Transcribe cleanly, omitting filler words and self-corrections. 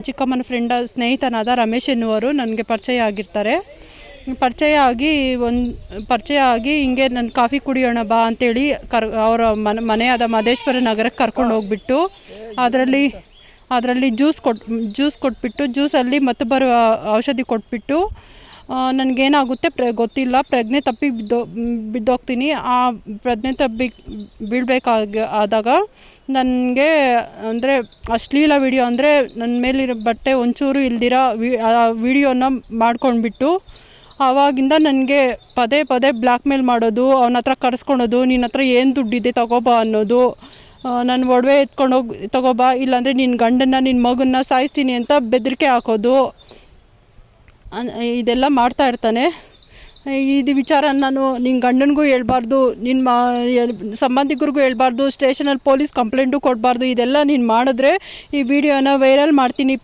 ಚಿಕ್ಕಮ್ಮನ ಫ್ರೆಂಡ್ ಸ್ನೇಹಿತನಾದ ರಮೇಶ್ ಎನ್ನುವರು ನನಗೆ ಪರಿಚಯ ಆಗಿರ್ತಾರೆ. ಪರಿಚಯ ಆಗಿ ಹಿಂಗೆ ನಾನು ಕಾಫಿ ಕುಡಿಯೋಣ ಬಾ ಅಂತೇಳಿ ಅವರ ಮನೆಯಾದ ಮಹದೇಶ್ವರ ನಗರಕ್ಕೆ ಕರ್ಕೊಂಡು ಹೋಗ್ಬಿಟ್ಟು ಅದರಲ್ಲಿ ಜ್ಯೂಸ್ ಕೊಟ್ಬಿಟ್ಟು ಜ್ಯೂಸಲ್ಲಿ ಮತ್ತೊಬ್ಬರು ಔಷಧಿ ಕೊಟ್ಬಿಟ್ಟು ನನಗೇನಾಗುತ್ತೆ ಗೊತ್ತಿಲ್ಲ, ಪ್ರಜ್ಞೆ ತಪ್ಪಿ ಬಿದ್ದೋಗ್ತೀನಿ. ಆ ಪ್ರಜ್ಞೆ ತಪ್ಪಿ ಆದಾಗ ನನಗೆ ಅಂದರೆ ಅಶ್ಲೀಲ ವಿಡಿಯೋ ಅಂದರೆ ನನ್ನ ಮೇಲಿರೋ ಬಟ್ಟೆ ಒಂಚೂರು ಇಲ್ದಿರ ಆ ವಿಡಿಯೋನ ಮಾಡ್ಕೊಂಡ್ಬಿಟ್ಟು ಆವಾಗಿಂದ ನನಗೆ ಪದೇ ಪದೇ ಬ್ಲ್ಯಾಕ್ ಮೇಲ್ ಮಾಡೋದು, ಅವನ ಹತ್ರ ಕರೆಸ್ಕೊಳೋದು, ನಿನ್ನ ಹತ್ರ ಏನು ದುಡ್ಡಿದೆ ತಗೋಬಾ ಅನ್ನೋದು, ನನ್ನ ಒಡವೆ ಎತ್ಕೊಂಡೋಗಿ ತಗೋಬಾ ಇಲ್ಲಾಂದರೆ ನಿನ್ನ ಗಂಡನ್ನ ನಿನ್ನ ಮಗನ್ನ ಸಾಯಿಸ್ತೀನಿ ಅಂತ ಬೆದರಿಕೆ ಹಾಕೋದು, ಇದೆಲ್ಲ ಮಾಡ್ತಾ ಇರ್ತಾನೆ. ಇದು ವಿಚಾರ ನಾನು ನಿನ್ನ ಗಂಡನಿಗೂ ಹೇಳ್ಬಾರ್ದು, ನಿನ್ನ ಸಂಬಂಧಿಕರಿಗೂ ಹೇಳ್ಬಾರ್ದು, ಸ್ಟೇಷನಲ್ಲಿ ಪೊಲೀಸ್ ಕಂಪ್ಲೇಂಟು ಕೊಡಬಾರ್ದು. ಇದೆಲ್ಲ ನೀನು ಮಾಡಿದ್ರೆ ಈ ವಿಡಿಯೋನ ವೈರಲ್ ಮಾಡ್ತೀನಿ